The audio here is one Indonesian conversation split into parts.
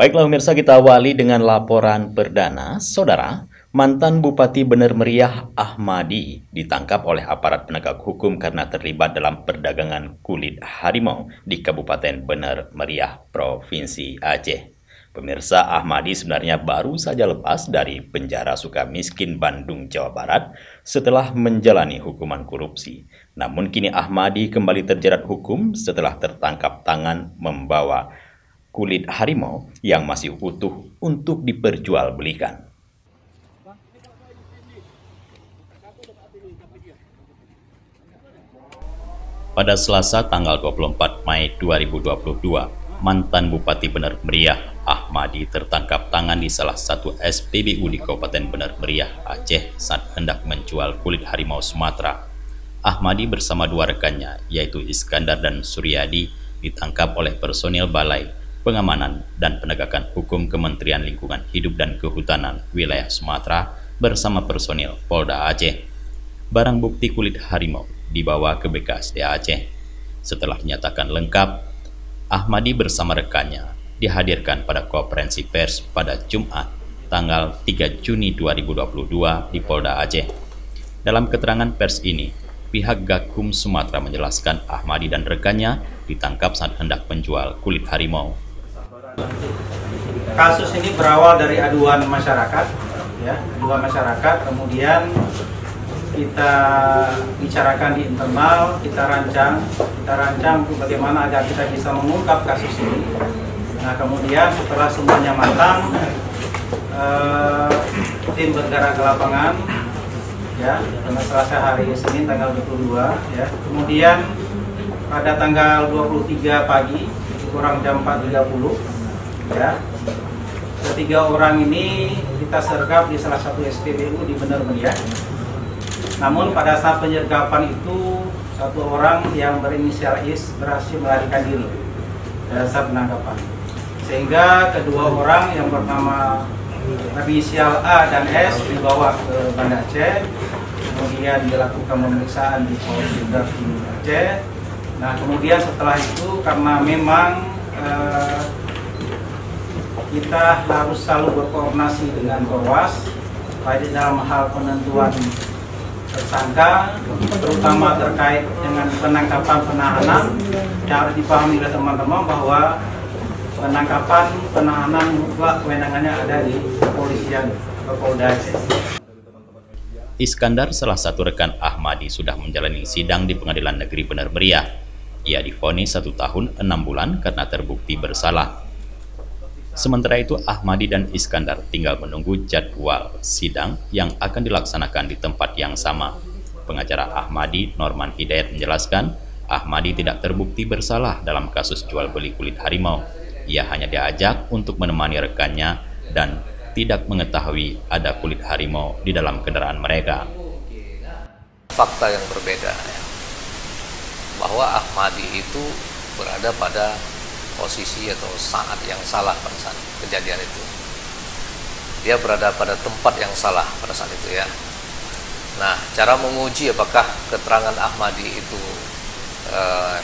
Baiklah pemirsa, kita awali dengan laporan perdana. Saudara, mantan Bupati Bener Meriah Ahmadi ditangkap oleh aparat penegak hukum karena terlibat dalam perdagangan kulit harimau di Kabupaten Bener Meriah, Provinsi Aceh. Pemirsa, Ahmadi sebenarnya baru saja lepas dari penjara Sukamiskin, Bandung, Jawa Barat setelah menjalani hukuman korupsi. Namun kini Ahmadi kembali terjerat hukum setelah tertangkap tangan membawa kulit harimau yang masih utuh untuk diperjualbelikan. Pada Selasa tanggal 24 Mei 2022, mantan Bupati Bener Meriah Ahmadi tertangkap tangan di salah satu SPBU di Kabupaten Bener Meriah, Aceh saat hendak menjual kulit harimau Sumatera. Ahmadi bersama dua rekannya, yaitu Iskandar dan Suryadi, ditangkap oleh personil Balai Pengamanan dan Penegakan Hukum Kementerian Lingkungan Hidup dan Kehutanan Wilayah Sumatera bersama personil Polda Aceh. Barang bukti kulit harimau dibawa ke BKSDA Aceh. Setelah dinyatakan lengkap, Ahmadi bersama rekannya dihadirkan pada konferensi pers pada Jumat tanggal 3 Juni 2022 di Polda Aceh. Dalam keterangan pers ini, pihak Gakum Sumatera menjelaskan Ahmadi dan rekannya ditangkap saat hendak menjual kulit harimau. Kasus ini berawal dari aduan masyarakat, ya, aduan masyarakat. Kemudian kita bicarakan di internal, kita rancang untuk bagaimana agar kita bisa mengungkap kasus ini. Nah, kemudian setelah semuanya matang, tim bergerak ke lapangan, ya, pada Selasa hari Senin tanggal 22, ya. Kemudian pada tanggal 23 pagi kurang jam 4.30, ya, ketiga orang ini kita sergap di salah satu SPBU di Bener Meriah. Namun pada saat penyergapan itu satu orang yang berinisial Is berhasil melarikan diri pada saat penangkapan. Sehingga kedua orang yang bernama inisial A dan S dibawa ke Banda Aceh, kemudian dilakukan pemeriksaan di Polres Aceh. Nah, kemudian setelah itu karena memang kita harus selalu berkoordinasi dengan Polres baik dalam hal penentuan tersangka, terutama terkait dengan penangkapan penahanan. Yang harus dipahami oleh teman-teman bahwa penangkapan penahanan mutlak kewenangannya ada di kepolisian atau Polda Aceh. Iskandar, salah satu rekan Ahmadi, sudah menjalani sidang di Pengadilan Negeri Bener Meriah. Ia divonis 1 tahun 6 bulan karena terbukti bersalah. Sementara itu, Ahmadi dan Iskandar tinggal menunggu jadwal sidang yang akan dilaksanakan di tempat yang sama. Pengacara Ahmadi, Norman Hidayat, menjelaskan Ahmadi tidak terbukti bersalah dalam kasus jual beli kulit harimau. Ia hanya diajak untuk menemani rekannya dan tidak mengetahui ada kulit harimau di dalam kendaraan mereka. Fakta yang berbeda, bahwa Ahmadi itu berada pada posisi atau saat yang salah pada saat kejadian itu. Dia berada pada tempat yang salah pada saat itu, ya. Nah, cara menguji apakah keterangan Ahmadi itu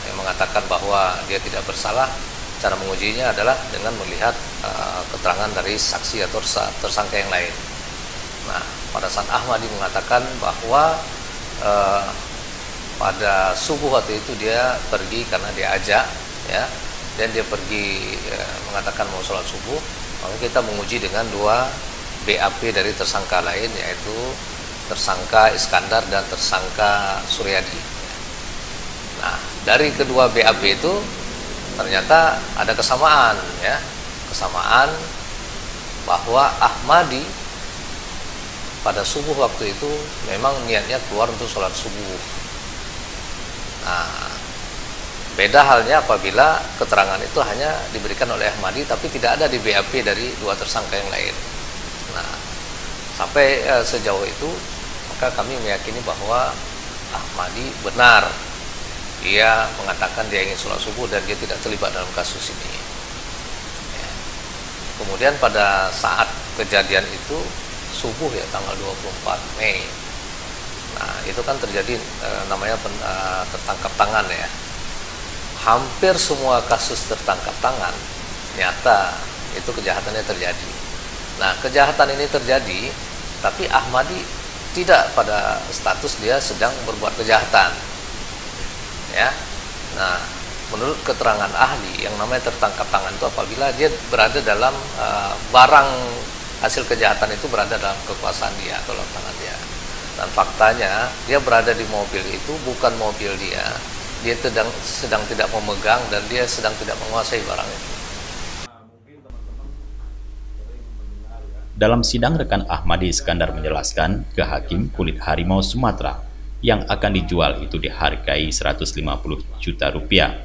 yang mengatakan bahwa dia tidak bersalah, cara mengujinya adalah dengan melihat keterangan dari saksi atau tersangka yang lain. Nah, pada saat Ahmadi mengatakan bahwa pada subuh waktu itu dia pergi karena diajak, ya, dan dia pergi mengatakan mau sholat subuh, maka kita menguji dengan 2 BAP dari tersangka lain, yaitu tersangka Iskandar dan tersangka Suryadi. Nah, dari kedua BAP itu ternyata ada kesamaan, ya, kesamaan bahwa Ahmadi pada subuh waktu itu memang niatnya keluar untuk sholat subuh. Nah, beda halnya apabila keterangan itu hanya diberikan oleh Ahmadi tapi tidak ada di BAP dari 2 tersangka yang lain. Nah, sampai sejauh itu maka kami meyakini bahwa Ahmadi benar. Dia mengatakan dia ingin sholat subuh dan dia tidak terlibat dalam kasus ini. Ya. Kemudian pada saat kejadian itu subuh, ya, tanggal 24 Mei. Nah, itu kan terjadi namanya tertangkap tangan, ya. Hampir semua kasus tertangkap tangan nyata itu kejahatannya terjadi. Nah, kejahatan ini terjadi, tapi Ahmadi tidak pada status dia sedang berbuat kejahatan. Ya. Nah, menurut keterangan ahli, yang namanya tertangkap tangan itu apabila dia berada dalam barang hasil kejahatan itu berada dalam kekuasaan dia atau dalam tangan dia. Dan faktanya dia berada di mobil itu bukan mobil dia sedang tidak memegang dan dia sedang tidak menguasai barang itu. Dalam sidang, rekan Ahmadi Iskandar menjelaskan ke Hakim kulit harimau Sumatera yang akan dijual itu dihargai 150 juta rupiah.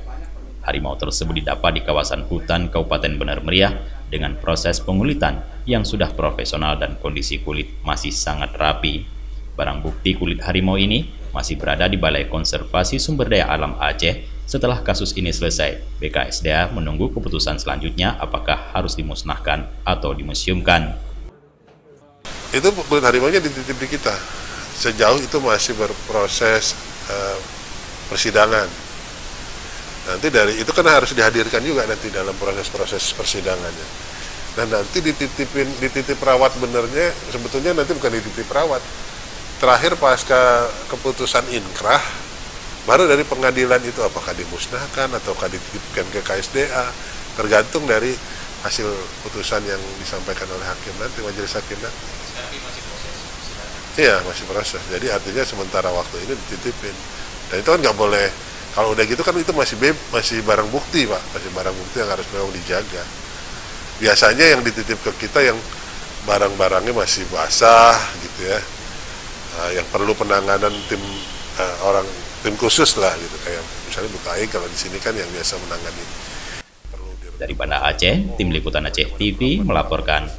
Harimau tersebut didapat di kawasan hutan Kabupaten Benar Meriah dengan proses pengulitan yang sudah profesional dan kondisi kulit masih sangat rapi. Barang bukti kulit harimau ini masih berada di Balai Konservasi Sumber Daya Alam Aceh. Setelah kasus ini selesai, BKSDA menunggu keputusan selanjutnya apakah harus dimusnahkan atau dimuseumkan. Itu kulit harimaunya dititip di kita. Sejauh itu masih berproses persidangan. Nanti dari itu kan harus dihadirkan juga nanti dalam proses persidangannya. Dan nanti dititip rawat benernya sebetulnya nanti bukan dititip rawat. Terakhir pasca keputusan inkrah, baru dari pengadilan itu apakah dimusnahkan ataukah dititipkan ke KSDA, tergantung dari hasil putusan yang disampaikan oleh hakim nanti, majelis hakim nanti. Iya, masih proses. Jadi artinya sementara waktu ini dititipin. Dan itu kan nggak boleh, kalau udah gitu kan itu masih barang bukti, Pak. Masih barang bukti yang harus memang dijaga. Biasanya yang dititip ke kita yang barang-barangnya masih basah gitu ya. Yang perlu penanganan tim khusus lah gitu, kayak misalnya Butai kalau di sini kan yang biasa menangani. Dari Banda Aceh, Tim Liputan Aceh TV melaporkan.